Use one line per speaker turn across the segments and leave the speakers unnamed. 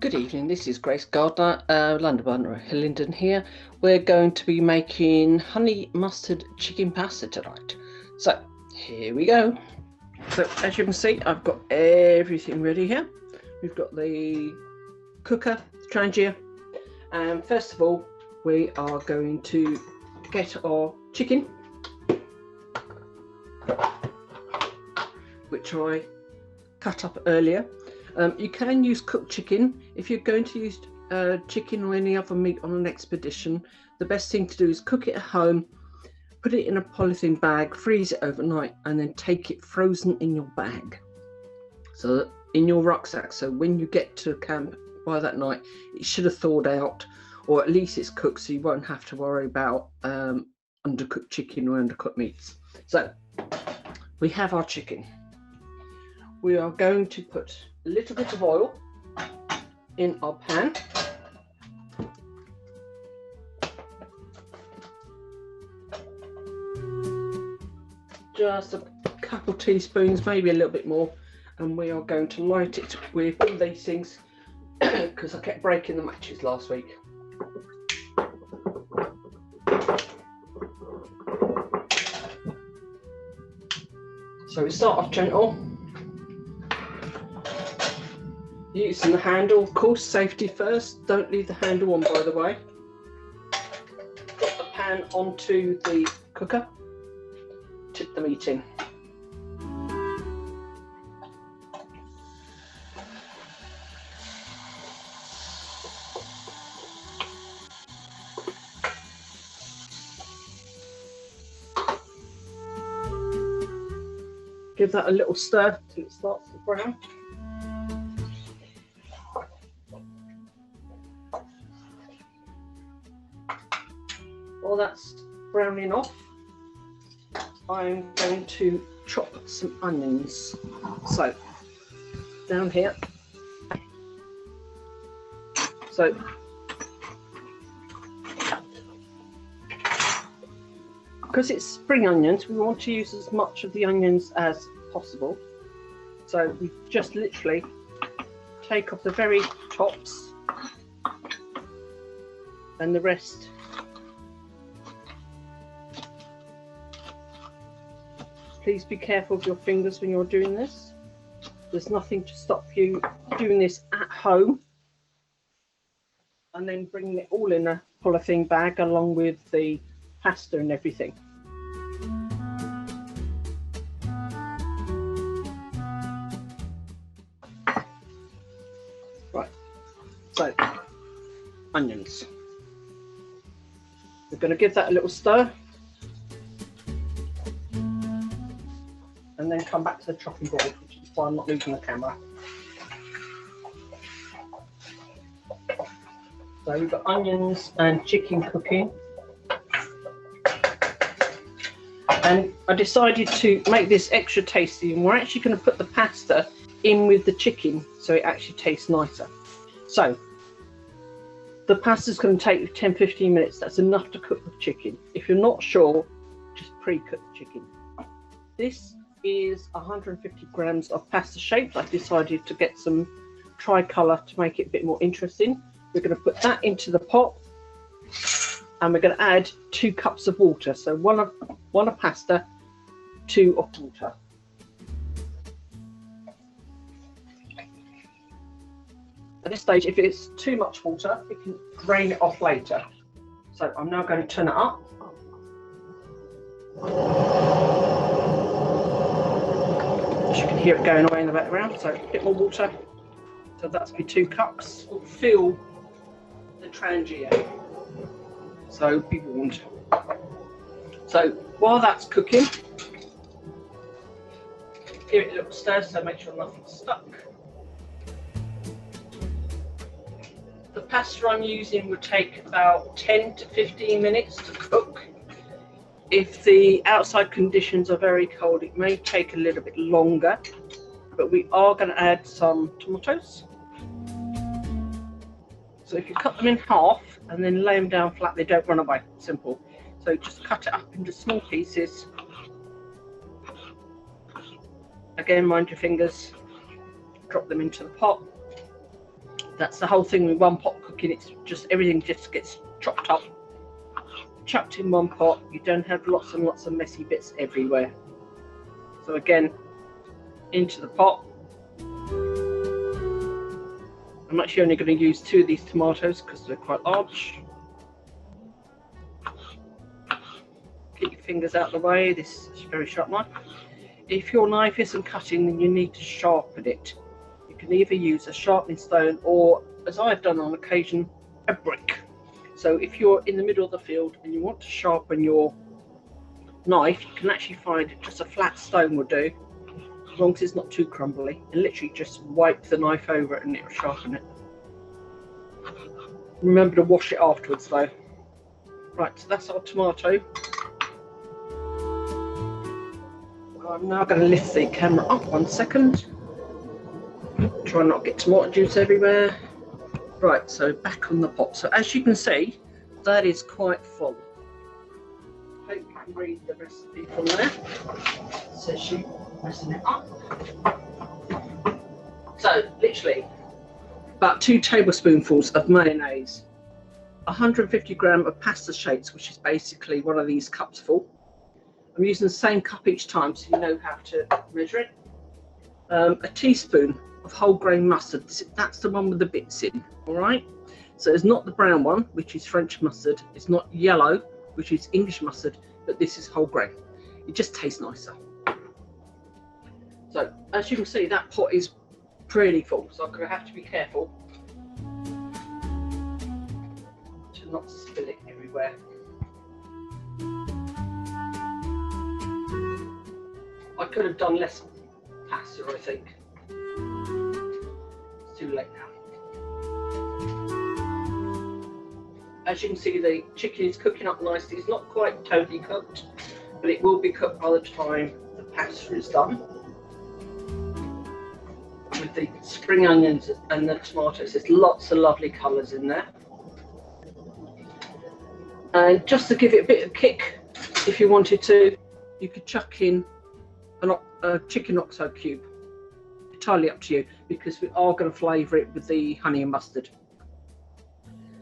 Good evening, this is Grace Gardner, London Hillingdon here. We're going to be making honey mustard chicken pasta tonight. So here we go. So as you can see, I've got everything ready here. We've got the cooker, the trangia, and first of all we are going to get our chicken, which I cut up earlier. You can use cooked chicken. If you're going to use chicken or any other meat on an expedition, the best thing to do is cook it at home, put it in a polythene bag, freeze it overnight, and then take it frozen in your bag, so that in your rucksack, so when you get to camp by that night it should have thawed out, or at least it's cooked, so you won't have to worry about undercooked chicken or undercooked meats. So we have our chicken. We are going to put a little bit of oil in our pan. Just a couple teaspoons, maybe a little bit more, and we are going to light it with all these things because I kept breaking the matches last week. So we start off gentle, using the handle, of course, safety first. Don't leave the handle on, by the way. Put the pan onto the cooker, tip the meat in. Give that a little stir till it starts to brown. While that's browning off, I'm going to chop some onions. So down here, so because it's spring onions, we want to use as much of the onions as possible. So we just literally take off the very tops and the rest. Please be careful of your fingers when you're doing this. There's nothing to stop you doing this at home and then bringing it all in a polythene bag along with the pasta and everything. Right, so onions. We're going to give that a little stir and then come back to the chopping board, which is why I'm not losing the camera. So we've got onions and chicken cooking. And I decided to make this extra tasty, and we're actually going to put the pasta in with the chicken so it actually tastes nicer. So the pasta's going to take 10-15 minutes. That's enough to cook the chicken. If you're not sure, just pre-cook the chicken. This is 150 grams of pasta shapes. I've decided to get some tricolour to make it a bit more interesting. We're going to put that into the pot, and we're going to add 2 cups of water. So one of pasta, 2 of water. At this stage, if it's too much water, we can drain it off later. So I'm now going to turn it up. You can hear it going away in the background. So a bit more water. So that's be 2 cups. We'll fill the trangia. So be warned. So while that's cooking, give it a little stir, so make sure nothing's stuck. The pasta I'm using will take about 10 to 15 minutes to cook. If the outside conditions are very cold, it may take a little bit longer, but we are going to add some tomatoes. So if you cut them in half and then lay them down flat, they don't run away. Simple. So just cut it up into small pieces. Again, mind your fingers. Drop them into the pot. That's the whole thing with one pot cooking. It's just everything just gets chopped up, chucked in one pot. You don't have lots and lots of messy bits everywhere. So again, into the pot. I'm actually only going to use 2 of these tomatoes because they're quite large. Keep your fingers out of the way. This is a very sharp knife. If your knife isn't cutting, then you need to sharpen it. You can either use a sharpening stone or, as I've done on occasion, a brick. So if you're in the middle of the field and you want to sharpen your knife, you can actually find just a flat stone will do, as long as it's not too crumbly, and literally just wipe the knife over it and it'll sharpen it. Remember to wash it afterwards though. Right, so that's our tomato. I'm now going to lift the camera up 1 second. Try not to get tomato juice everywhere. Right, so back on the pot. So as you can see, that is quite full. Hope you can read the recipe from there. It says sheep messing it up. So literally about 2 tablespoonfuls of mayonnaise, 150 grams of pasta shakes, which is basically one of these cups full. I'm using the same cup each time so you know how to measure it. A teaspoon of whole grain mustard. That's the one with the bits in, all right? So it's not the brown one, which is French mustard. It's not yellow, which is English mustard, but this is whole grain. It just tastes nicer. So as you can see, that pot is pretty full, so I'm going to have to be careful to not spill it everywhere. I could have done less pasta, I think. It's too late now. As you can see, the chicken is cooking up nicely. It's not quite totally cooked, but it will be cooked by the time the pasta is done. With the spring onions and the tomatoes, there's lots of lovely colours in there. And just to give it a bit of kick, if you wanted to, you could chuck in a chicken oxo cube. Entirely up to you, because we are going to flavour it with the honey and mustard.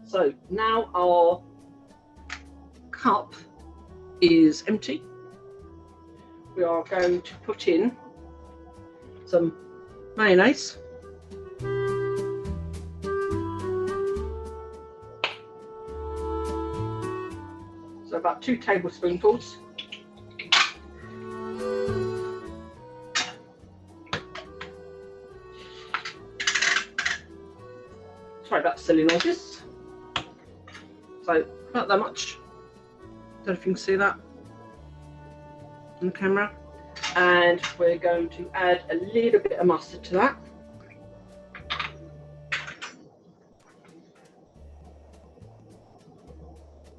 So now our cup is empty. We are going to put in some mayonnaise. So about 2 tablespoonfuls. Sorry about silly noises. So about that much. Don't know if you can see that on the camera. And we're going to add a little bit of mustard to that.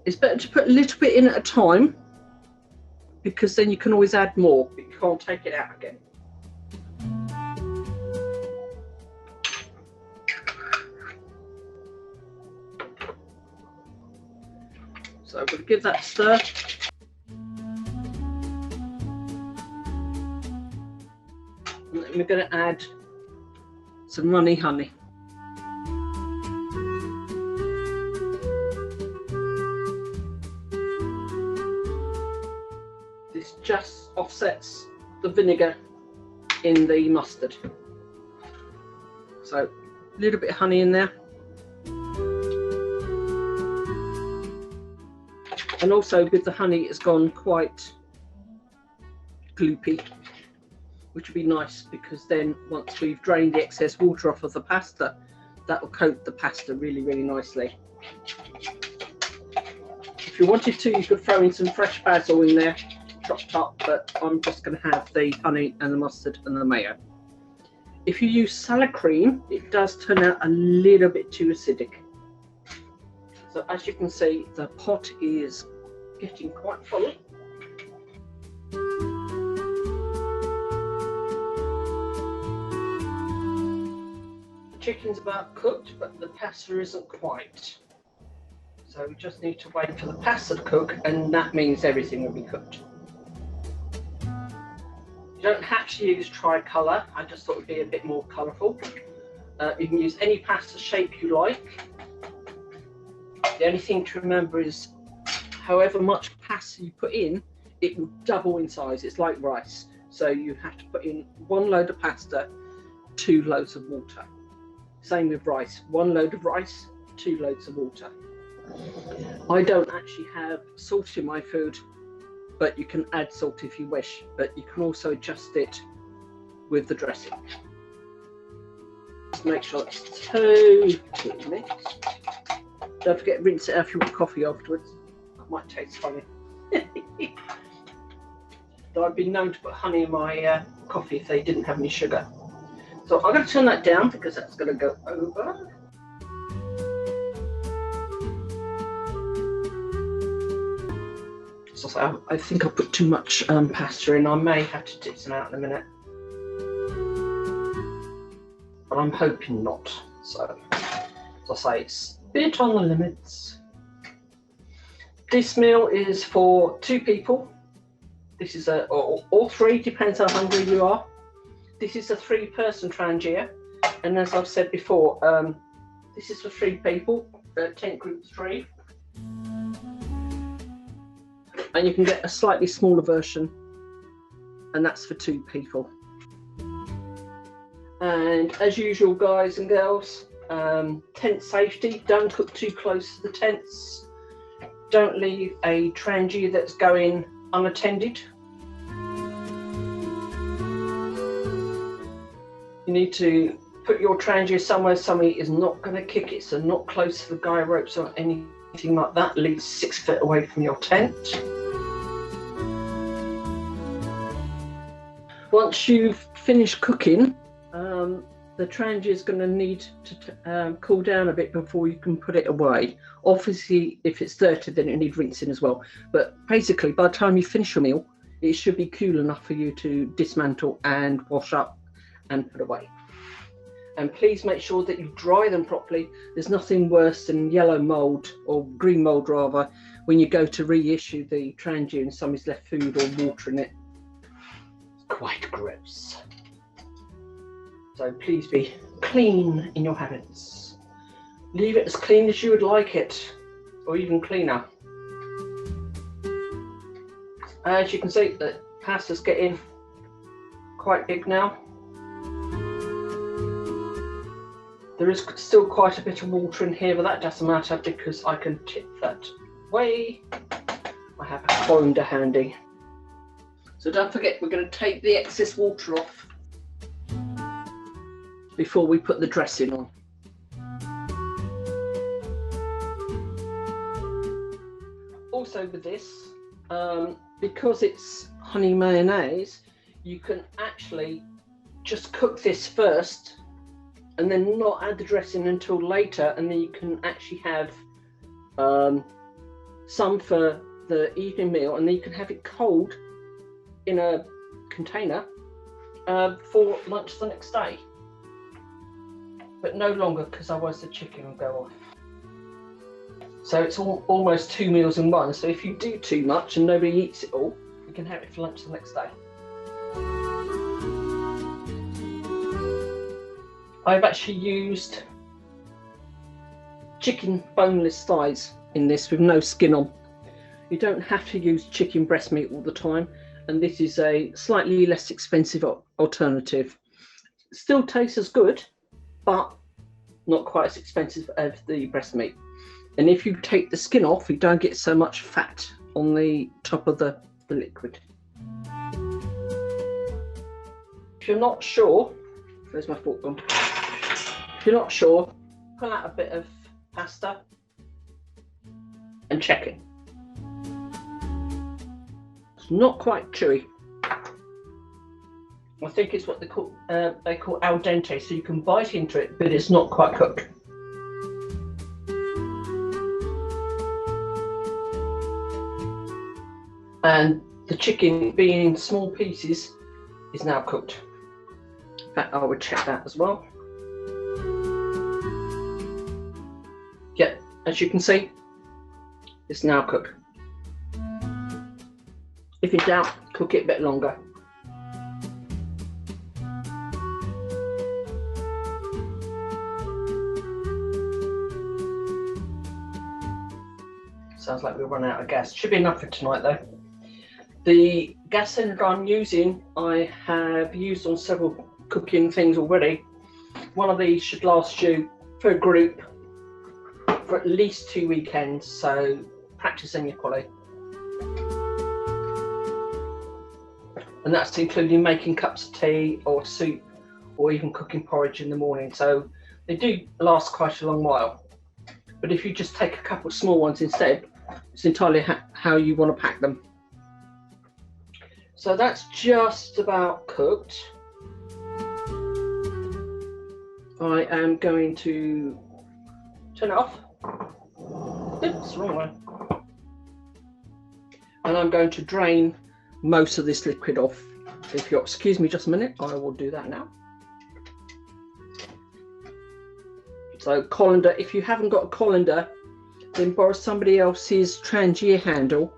It's better to put a little bit in at a time, because then you can always add more, but you can't take it out again. So we'll give that a stir. And then we're going to add some runny honey. This just offsets the vinegar in the mustard. So a little bit of honey in there. And also with the honey, it's gone quite gloopy, which would be nice, because then once we've drained the excess water off of the pasta, that will coat the pasta really, really nicely. If you wanted to, you could throw in some fresh basil in there, chopped up, but I'm just going to have the honey and the mustard and the mayo. If you use salad cream, it does turn out a little bit too acidic. So as you can see, the pot is getting quite full. The chicken's about cooked, but the pasta isn't quite. So we just need to wait for the pasta to cook, and that means everything will be cooked. You don't have to use tricolour, I just thought it would be a bit more colourful. You can use any pasta shape you like. The only thing to remember is however much pasta you put in, it will double in size. It's like rice. So you have to put in 1 load of pasta, 2 loads of water. Same with rice. 1 load of rice, 2 loads of water. I don't actually have salt in my food, but you can add salt if you wish, but you can also adjust it with the dressing. Just make sure it's totally mixed. Don't forget to rinse it out if you want coffee afterwards. That might taste funny. Though I've been known to put honey in my coffee if they didn't have any sugar. So I'm going to turn that down because that's going to go over. So I think I put too much pasta in. I may have to dip some out in a minute, but I'm hoping not. So as I say, it's a bit on the limits. This meal is for 2 people. This is or 3, depends how hungry you are. This is a 3-person trangia, and as I've said before, this is for 3 people, tent group 3. And you can get a slightly smaller version, and that's for 2 people. And as usual, guys and girls, tent safety, don't cook too close to the tents. Don't leave a trangia that's going unattended. You need to put your trangia somewhere somebody is not going to kick it, so not close to the guy ropes or anything like that, at least 6 foot away from your tent. Once you've finished cooking, the trangia is going to need to cool down a bit before you can put it away. Obviously, if it's dirty, then it needs rinsing as well. But basically, by the time you finish your meal, it should be cool enough for you to dismantle and wash up and put away. And please make sure that you dry them properly. There's nothing worse than yellow mould, or green mould rather, when you go to reissue the trangia and somebody's left food or water in it. It's quite gross. So please be clean in your habits. Leave it as clean as you would like it, or even cleaner. As you can see, the pasta's getting quite big now. There is still quite a bit of water in here, but that doesn't matter because I can tip that away. I have a colander handy. So don't forget, we're going to take the excess water off before we put the dressing on. Also with this, because it's honey mayonnaise, you can actually just cook this first and then not add the dressing until later, and then you can actually have some for the evening meal, and then you can have it cold in a container for lunch the next day. But no longer, because otherwise the chicken will go off. So it's almost 2 meals in one. So if you do too much and nobody eats it all, you can have it for lunch the next day. I've actually used chicken boneless thighs in this with no skin on. You don't have to use chicken breast meat all the time, and this is a slightly less expensive alternative. Still tastes as good, but not quite as expensive as the breast meat. And if you take the skin off, you don't get so much fat on the top of the liquid. If you're not sure, where's my fork gone? If you're not sure, pull out a bit of pasta and check it. It's not quite chewy. I think it's what they call al dente, so you can bite into it, but it's not quite cooked. And the chicken, being in small pieces, is now cooked. In fact, I would check that as well. Yep, as you can see, it's now cooked. If in doubt, cook it a bit longer. Sounds like we'll run out of gas. Should be enough for tonight though. The gas cylinder I'm using, I have used on several cooking things already. One of these should last you for a group for at least 2 weekends, so practice in your quality. And that's including making cups of tea or soup or even cooking porridge in the morning. So they do last quite a long while. But if you just take a couple of small ones instead, it's entirely how you want to pack them. So that's just about cooked. I am going to turn it off. Oops, wrong way. And I'm going to drain most of this liquid off. If you'll excuse me just a minute, I will do that now. So colander, if you haven't got a colander, then borrow somebody else's Trangier handle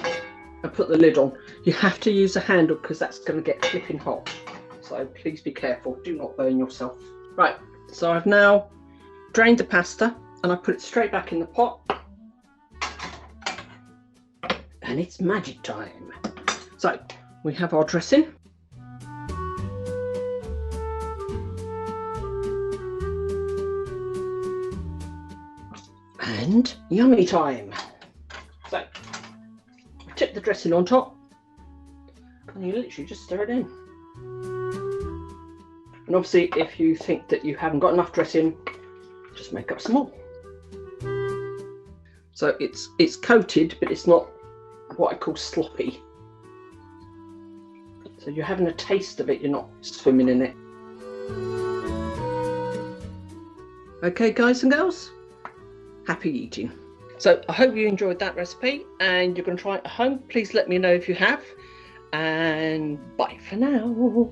and put the lid on. You have to use a handle because that's going to get flipping hot. So please be careful, do not burn yourself. Right, so I've now drained the pasta and I put it straight back in the pot. And it's magic time. So we have our dressing. And yummy time. So tip the dressing on top and you literally just stir it in. And obviously if you think that you haven't got enough dressing, just make up some more. So it's coated, but it's not what I call sloppy. So you're having a taste of it, you're not swimming in it. Okay guys and girls, happy eating. So I hope you enjoyed that recipe and you're going to try it at home. Please let me know if you have, and bye for now.